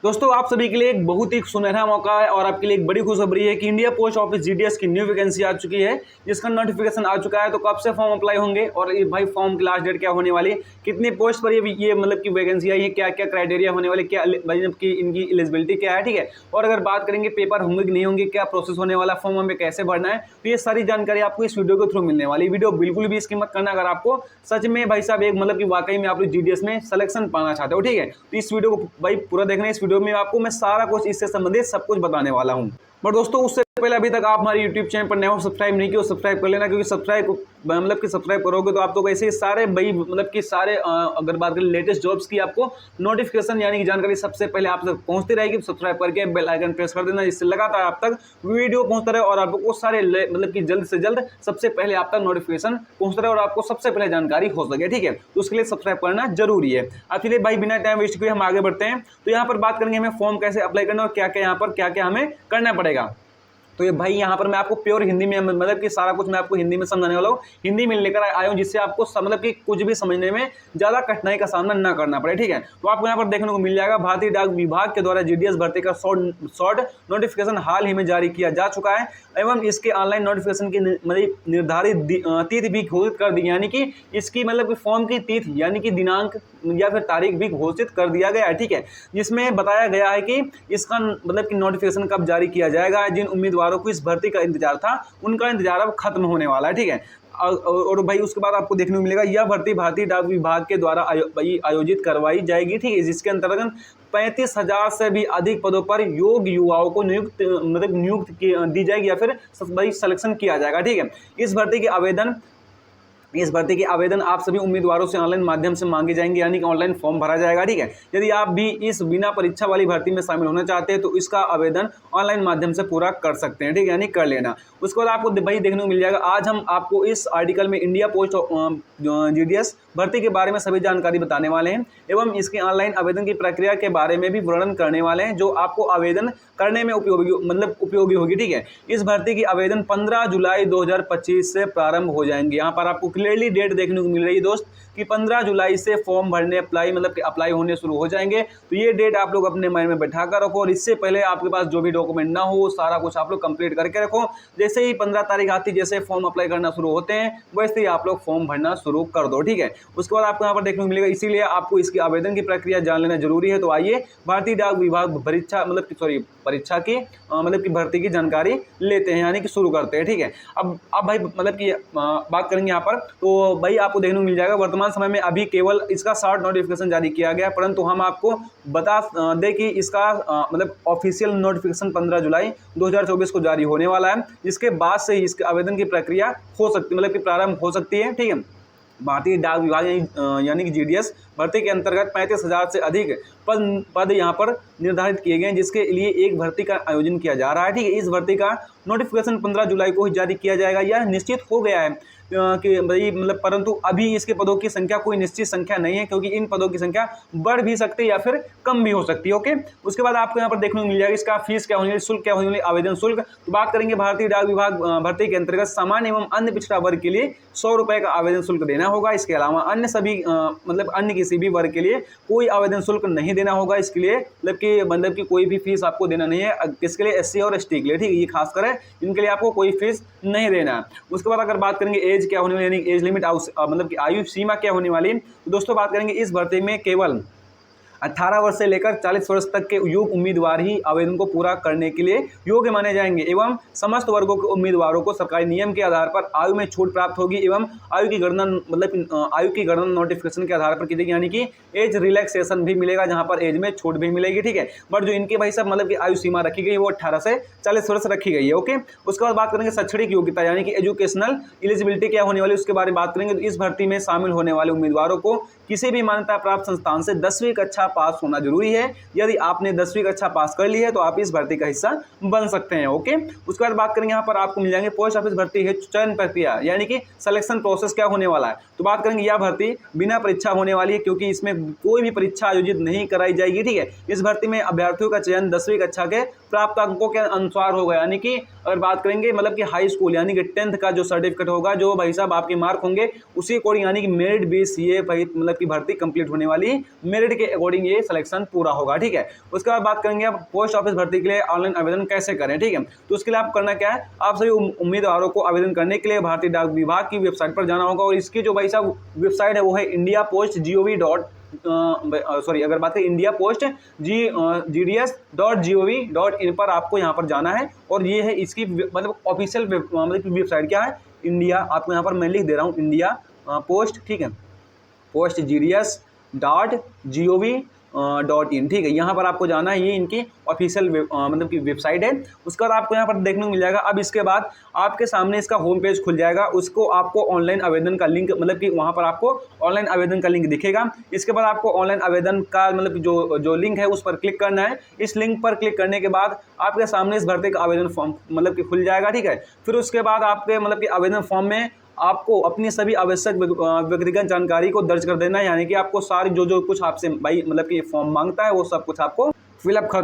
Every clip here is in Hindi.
दोस्तों आप सभी के लिए एक बहुत ही सुनहरा मौका है और आपके लिए एक बड़ी खुशखबरी है कि इंडिया पोस्ट ऑफिस जीडीएस की न्यू वैकेंसी आ चुकी है, जिसका नोटिफिकेशन आ चुका है। तो कब से फॉर्म अप्लाई होंगे और ये भाई फॉर्म की लास्ट डेट क्या होने वाली है, कितनी पोस्ट पर ये मतलब की वैकेंसी आई है, क्या क्या क्राइटेरिया होने वाले, क्या मतलब की इनकी एलिजिबिलिटी क्या है, ठीक है। और अगर बात करेंगे पेपर होंगे कि नहीं होंगे, क्या प्रोसेस होने वाला, फॉर्म हमें कैसे भरना है, तो ये सारी जानकारी आपको इस वीडियो के थ्रू मिलने वाली। वीडियो बिल्कुल भी स्किप मत करना अगर आपको सच में भाई साहब एक मतलब कि वाकई में आप लोग जीडीएस में सिलेक्शन पाना चाहते हो, ठीक है। तो इस वीडियो को भाई पूरा देखना है। इस वीडियो में आपको मैं सारा कुछ इससे संबंधित सब कुछ बताने वाला हूं। बट दोस्तों उससे पहले अभी तक आप हमारे यूट्यूब चैनल पर नए हो, सब्सक्राइब नहीं किया, सब्सक्राइब कर लेना, क्योंकि सब्सक्राइब करोगे तो आप तो ऐसे सारे भाई मतलब कि सारे अगर बात करें लेटेस्ट जॉब्स की आपको नोटिफिकेशन यानी कि जानकारी सबसे पहले आप तक पहुंचती रहेगी। सब्सक्राइब करके बेल आइकन प्रेस कर देना, जिससे लगातार आप तक वीडियो पहुंचता रहे और आपको सारे मतलब कि जल्द से जल्द सबसे पहले आप तक नोटिफिकेशन पहुंचता रहे और आपको सबसे पहले जानकारी हो सके, ठीक है। तो उसके लिए सब्सक्राइब करना जरूरी है। अब चलिए भाई बिना टाइम वेस्ट किए हम आगे बढ़ते हैं। तो यहाँ पर बात करेंगे हमें फॉर्म कैसे अप्लाई करना और क्या क्या यहाँ पर क्या हमें करना पड़ेगा। तो ये भाई यहाँ पर मैं आपको प्योर हिंदी में मतलब कि सारा कुछ मैं आपको हिंदी में समझाने वाला हूँ, हिंदी में लेकर आया हूँ, जिससे आपको मतलब कि कुछ भी समझने में ज़्यादा कठिनाई का सामना ना करना पड़े, ठीक है। तो आपको यहाँ पर देखने को मिल जाएगा भारतीय डाक विभाग के द्वारा जीडीएस भर्ती का शॉर्ट नोटिफिकेशन हाल ही में जारी किया जा चुका है एवं इसके ऑनलाइन नोटिफिकेशन की मतलब निर्धारित तिथि भी घोषित कर दी, यानी कि इसकी मतलब कि फॉर्म की तिथि यानी कि दिनांक या फिर तारीख भी घोषित कर दिया गया है, ठीक है। जिसमें बताया गया है कि इसका मतलब कि नोटिफिकेशन कब जारी किया जाएगा। जिन उम्मीदवारों को इस भर्ती का इंतजार था उनका इंतजार अब खत्म होने वाला है, ठीक है। और भाई उसके बाद आपको देखने को मिलेगा यह भर्ती भारतीय डाक विभाग के द्वारा आयोजित करवाई जाएगी, ठीक है। जिसके अंतर्गत 35,000 से भी अधिक पदों पर योग्य युवाओं को नियुक्त दी जाएगी या फिर भाई सिलेक्शन किया जाएगा, ठीक है। इस भर्ती के आवेदन आप सभी उम्मीदवारों से ऑनलाइन माध्यम से मांगे जाएंगे, यानी कि ऑनलाइन फॉर्म भरा जाएगा, ठीक है। यदि आप भी इस बिना परीक्षा वाली भर्ती में शामिल होना चाहते हैं तो इसका आवेदन ऑनलाइन माध्यम से पूरा कर सकते हैं, ठीक है, यानी कर लेना। उसके बाद आपको भाई देखने को मिल जाएगा। आज हम आपको इस आर्टिकल में इंडिया पोस्ट जीडीएस भर्ती के बारे में सभी जानकारी बताने वाले हैं एवं इसके ऑनलाइन आवेदन की प्रक्रिया के बारे में भी वर्णन करने वाले हैं, जो आपको आवेदन करने में उपयोगी होगी, ठीक है। इस भर्ती की आवेदन 15 जुलाई 2025 से प्रारंभ हो जाएंगे। यहाँ पर आपको क्लियरली डेट देखने को मिल रही है दोस्त कि 15 जुलाई से फॉर्म भरने अप्लाई होने शुरू हो जाएंगे। तो ये डेट आप लोग अपने माइंड में बैठा कर रखो और इससे पहले आपके पास जो भी डॉक्यूमेंट ना हो सारा कुछ आप लोग कंप्लीट करके रखो। जैसे ही 15 तारीख आती, जैसे फॉर्म अप्लाई करना शुरू होते हैं वैसे ही आप लोग फॉर्म भरना शुरू कर दो, ठीक है। उसके बाद आपको यहाँ पर देखने को मिलेगा, इसीलिए आपको इसकी आवेदन की प्रक्रिया जान लेना जरूरी है। तो आइए भारतीय डाक विभाग परीक्षा की मतलब की भर्ती की जानकारी लेते हैं, यानी कि शुरू करते हैं, ठीक है। अब भाई मतलब कि बात करेंगे यहाँ पर, तो भाई आपको देखने को मिल जाएगा वर्तमान समय में अभी केवल इसका शॉर्ट नोटिफिकेशन जारी किया गया, परंतु हम आपको बता दें कि इसका मतलब ऑफिशियल नोटिफिकेशन 15 जुलाई 2024 को जारी होने वाला है, जिसके बाद से ही इसके आवेदन की प्रक्रिया हो सकती मतलब कि प्रारंभ हो सकती है, ठीक है। भारतीय डाक विभाग यानी कि जीडीएस भर्ती के अंतर्गत 35,000 से अधिक पद यहाँ पर निर्धारित किए गए हैं, जिसके लिए एक भर्ती का आयोजन किया जा रहा है, ठीक है। इस भर्ती का नोटिफिकेशन 15 जुलाई को ही जारी किया जाएगा, यह निश्चित हो गया है कि भाई मतलब, परंतु अभी इसके पदों की संख्या कोई निश्चित संख्या नहीं है, क्योंकि इन पदों की संख्या बढ़ भी सकती है या फिर कम भी हो सकती है, ओके। उसके बाद आपको यहाँ पर देखने को मिल जाएगा इसका फीस क्या होने वाली, शुल्क क्या होने वाली, आवेदन शुल्क। तो बात करेंगे भारतीय डाक विभाग भर्ती के अंतर्गत सामान्य एवं अन्य पिछड़ा वर्ग के लिए 100 रुपये का आवेदन शुल्क देना होगा। इसके अलावा अन्य सभी मतलब अन्य किसी भी वर्ग के लिए कोई आवेदन शुल्क नहीं देना होगा। इसके लिए मतलब कि कोई भी फीस आपको देना नहीं है। किसके लिए? एससी और एसटी के लिए, ठीक है। ये खासकर है, इनके लिए आपको कोई फीस नहीं देना है। उसके बाद अगर बात करेंगे एज क्या होने वाली, यानी एज लिमिट मतलब कि आयु सीमा क्या होने वाली, तो दोस्तों बात करेंगे इस भर्ती में केवल 18 वर्ष से लेकर 40 वर्ष तक के योग्य उम्मीदवार ही आवेदन को पूरा करने के लिए योग्य माने जाएंगे एवं समस्त वर्गों के उम्मीदवारों को सरकारी नियम के आधार पर आयु में छूट प्राप्त होगी एवं आयु की गणना नोटिफिकेशन के आधार पर की जाएगी, यानी कि एज रिलैक्सेशन भी मिलेगा, जहां पर एज में छूट भी मिलेगी, ठीक है। बट जो इनके भाई सब मतलब कि आयु सीमा रखी गई वो 18 से 40 वर्ष रखी गई है, ओके। उसके बाद बात करेंगे शैक्षणिक योग्यता यानी कि एजुकेशनल एलिजिबिलिटी क्या होने वाली, उसके बारे में बात करेंगे। तो इस भर्ती में शामिल होने वाले उम्मीदवारों को किसी भी मान्यता प्राप्त संस्थान से 10वीं कक्षा पास होना जरूरी है। यदि आपने 10वीं कक्षा पास कर ली है तो आप इस भर्ती का हिस्सा बन सकते हैं, ओके। उसके बाद बात करेंगे यहाँ पर आपको मिल जाएंगे पोस्ट ऑफिस भर्ती है चयन प्रक्रिया यानी कि सिलेक्शन प्रोसेस क्या होने वाला है। तो बात करेंगे यह भर्ती बिना परीक्षा होने वाली है, क्योंकि इसमें कोई भी परीक्षा आयोजित नहीं कराई जाएगी, ठीक है। इस भर्ती में अभ्यर्थियों का चयन 10वीं कक्षा के प्राप्त अंकों के अनुसार होगा, यानी कि अगर बात करेंगे मतलब कि हाई स्कूल यानी कि 10th का जो सर्टिफिकेट होगा, जो भाई साहब आपके मार्क होंगे उसी अकॉर्डिंग, यानी कि मेरिट बेस ये भाई मतलब की भर्ती कंप्लीट होने वाली मेरिट के अकॉर्डिंग ये सिलेक्शन पूरा होगा, ठीक है। उसके बाद बात करेंगे आप पोस्ट ऑफिस भर्ती के लिए ऑनलाइन आवेदन कैसे करें, ठीक है। तो उसके लिए आप करना क्या है, आप सभी उम्मीदवारों को आवेदन करने के लिए भारतीय डाक विभाग की वेबसाइट पर जाना होगा और इसकी जो भाई साहब वेबसाइट है वो है अगर बात करें इंडिया पोस्ट GDS.gov.in पर आपको यहाँ पर जाना है और ये है इसकी मतलब ऑफिशियल मतलब वेबसाइट क्या है, इंडिया, आपको यहाँ पर मैं लिख दे रहा हूँ इंडिया पोस्ट, ठीक है, पोस्ट GDS.gov.in, ठीक है। यहाँ पर आपको जाना है, ये इनकी ऑफिशियल मतलब की वेबसाइट है। उसके बाद आपको यहाँ पर देखने को मिल जाएगा। अब इसके बाद आपके सामने इसका होम पेज खुल जाएगा, उसको आपको ऑनलाइन आवेदन का लिंक मतलब कि वहाँ पर आपको ऑनलाइन आवेदन का लिंक दिखेगा। इसके बाद आपको ऑनलाइन आवेदन का मतलब जो लिंक है उस पर क्लिक करना है। इस लिंक पर क्लिक करने के बाद आपके सामने इस भर्ती का आवेदन फॉर्म मतलब कि खुल जाएगा, ठीक है। फिर उसके बाद आपके मतलब कि आवेदन फॉर्म में आपको अपनी सभी आवश्यक व्यक्तिगत जानकारी को दर्ज कर देना है, यानी कि आपको सारी जो कुछ आपसे भाई मतलब कि फॉर्म मांगता है वो सब कुछ आपको फिलअप कर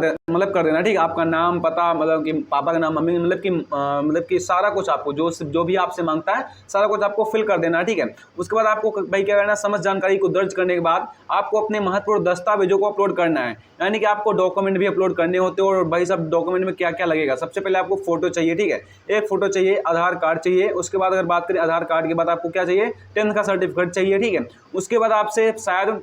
देना, ठीक है। आपका नाम, पता, मतलब कि पापा का नाम, मम्मी मतलब कि सारा कुछ आपको जो भी आपसे मांगता है सारा कुछ आपको फिल कर देना है, ठीक है। उसके बाद आपको भाई क्या करना है, समस्त जानकारी को दर्ज करने के बाद आपको अपने महत्वपूर्ण दस्तावेजों को अपलोड करना है, यानी कि आपको डॉक्यूमेंट भी अपलोड करने होते हैं। और भाई सब डॉक्यूमेंट में क्या क्या लगेगा, सबसे पहले आपको फोटो चाहिए, ठीक है, एक फोटो चाहिए, आधार कार्ड चाहिए। उसके बाद अगर बात करें आधार कार्ड के बाद आपको क्या चाहिए, 10th का सर्टिफिकेट चाहिए, ठीक है। उसके बाद आपसे शायद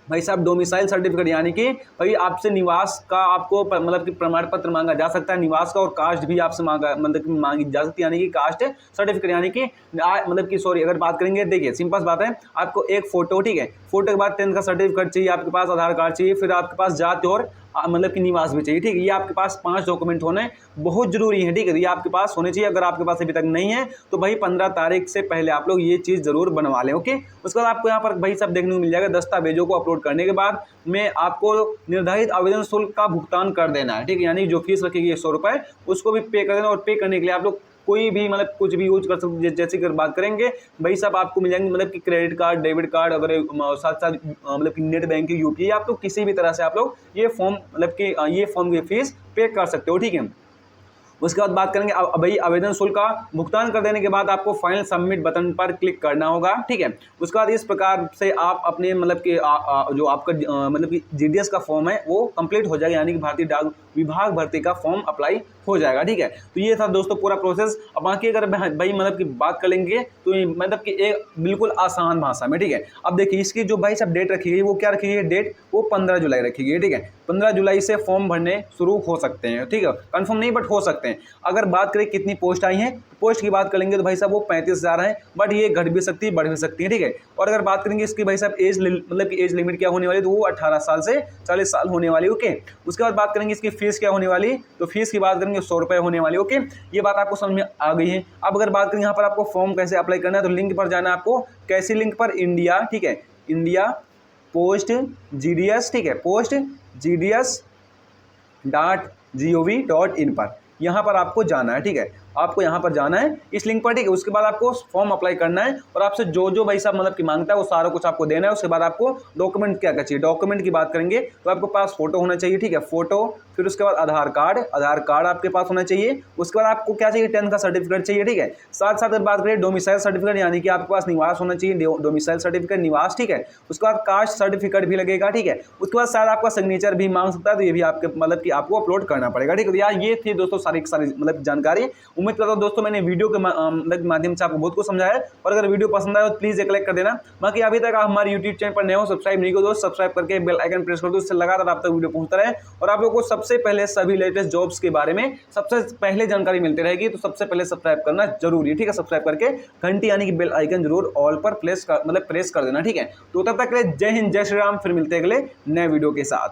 भाई साहब डोमिसाइल सर्टिफिकेट, यानी कि भाई आपसे निवास का आपको मतलब कि प्रमाण पत्र मांगा जा सकता है, निवास का, और कास्ट भी आपसे मांगी जा सकती है, यानी कि कास्ट सर्टिफिकेट, यानी कि मतलब कि सॉरी अगर बात करेंगे, देखिए सिंपल बात है, आपको एक फोटो, ठीक है, फोटो के बाद 10th का सर्टिफिकेट चाहिए, आपके पास आधार कार्ड चाहिए, फिर आपके पास जाति और मतलब कि निवास भी चाहिए, ठीक है। ये आपके पास 5 डॉक्यूमेंट होने बहुत जरूरी है, ठीक है। ये आपके पास होने चाहिए। अगर आपके पास अभी तक नहीं है तो भाई 15 तारीख से पहले आप लोग ये चीज़ जरूर बनवा लें, ओके। उसके बाद आपको यहाँ पर भाई सब देखने को मिल जाएगा। दस्तावेजों को अपलोड करने के बाद में आपको निर्धारित आवेदन शुल्क का भुगतान कर देना है, ठीक है, यानी जो फीस रखेगी 100 रुपये उसको भी पे कर देना। और पे करने के लिए आप लोग कोई भी मतलब कुछ भी यूज कर सकते, जैसे कि बात करेंगे भाई साहब आपको मिल जाएंगे मतलब कि क्रेडिट कार्ड, डेबिट कार्ड, अगर साथ साथ मतलब कि नेट बैंकिंग, यूपीआई, आप लोग किसी भी तरह से आप लोग ये फॉर्म मतलब कि ये फॉर्म की फीस पे कर सकते हो, ठीक है। उसके बाद बात करेंगे भाई आवेदन शुल्क का भुगतान कर देने के बाद आपको फाइनल सबमिट बटन पर क्लिक करना होगा, ठीक है। उसके बाद इस प्रकार से आप अपने मतलब कि जो आपका मतलब कि जीडीएस का फॉर्म है वो कंप्लीट हो जाएगा, यानी कि भारतीय डाक विभाग भर्ती का फॉर्म अप्लाई हो जाएगा, ठीक है। तो ये था दोस्तों पूरा प्रोसेस। अब बाकी अगर भाई मतलब की बात कर लेंगे तो मतलब कि एक बिल्कुल आसान भाषा में, ठीक है। अब देखिए इसकी जो भाई साहब डेट रखी गई वो क्या रखी गई है, डेट वो 15 जुलाई रखी गई है, ठीक है। 15 जुलाई से फॉर्म भरने शुरू हो सकते हैं, ठीक है, कंफर्म नहीं बट हो सकते हैं। अगर बात करें कितनी पोस्ट आई हैं, पोस्ट की बात करेंगे तो भाई साहब वो 35,000 है, बट ये घट भी सकती है, बढ़ भी सकती है, ठीक है। और अगर बात करेंगे इसकी भाई साहब एज मतलब कि एज लिमिट क्या होने वाली, तो वो 18 साल से 40 साल होने वाली, ओके। उसके बाद बात करेंगे इसकी फीस क्या होने वाली, तो फीस की बात करेंगे 100 रुपये होने वाली, ओके। ये बात आपको समझ में आ गई है। अब अगर बात करें यहाँ पर आपको फॉर्म कैसे अप्लाई करना है, तो लिंक पर जाना है आपको। कैसी लिंक पर, इंडिया, ठीक है, इंडिया पोस्ट GDS, ठीक है, पोस्ट GDS.gov.in पर यहाँ पर आपको जाना है, ठीक है, आपको यहाँ पर जाना है इस लिंक पर, ठीक है। उसके बाद आपको फॉर्म अप्लाई करना है और आपसे जो भाई साहब मतलब कि मांगता है वो सारा कुछ आपको देना है। उसके बाद आपको डॉक्यूमेंट क्या चाहिए, डॉक्यूमेंट की बात करेंगे तो आपके पास फोटो होना चाहिए, ठीक है, फोटो, फिर उसके बाद आधार कार्ड आपके पास होना चाहिए। उसके बाद आपको क्या चाहिए, 10th का सर्टिफिकेट चाहिए, ठीक है। साथ साथ अगर बात करें डोमिसाइल सर्टिफिकेट, यानी कि आपके पास निवास होना चाहिए, डोमिसाइल सर्टिफिकेट, निवास, ठीक है। उसके बाद कास्ट सर्टिफिकेट भी लगेगा, ठीक है। उसके बाद शायद आपका सिग्नेचर भी मांग सकता है, तो ये भी आपके मतलब कि आपको अपलोड करना पड़ेगा, ठीक है। यार ये थी दोस्तों सारी मतलब जानकारी। उम्मीद करता हूँ दोस्तों मैंने वीडियो के माध्यम से आपको बहुत कुछ समझाया। और अगर वीडियो पसंद आए तो प्लीज एक लाइक कर देना। बाकी अभी तक आप हमारे यूट्यूब चैनल पर नए हो, सब्सक्राइब नहीं करो, सब्सक्राइब करके बेल आइकन प्रेस कर दो, इससे लगातार आप तक वीडियो पहुंचता रहे और आप लोगों को सबसे पहले सभी लेटेस्ट जॉब्स के बारे में सबसे पहले जानकारी मिलती रहेगी। तो सबसे पहले सब्सक्राइब करना जरूरी है, ठीक है। सब्सक्राइब करके घंटी यानी कि बेल आइकन जरूर ऑल पर प्रेस कर देना, ठीक है। तो तब तक के लिए जय हिंद, जय श्री राम। फिर मिलते हैं अगले नए वीडियो के साथ।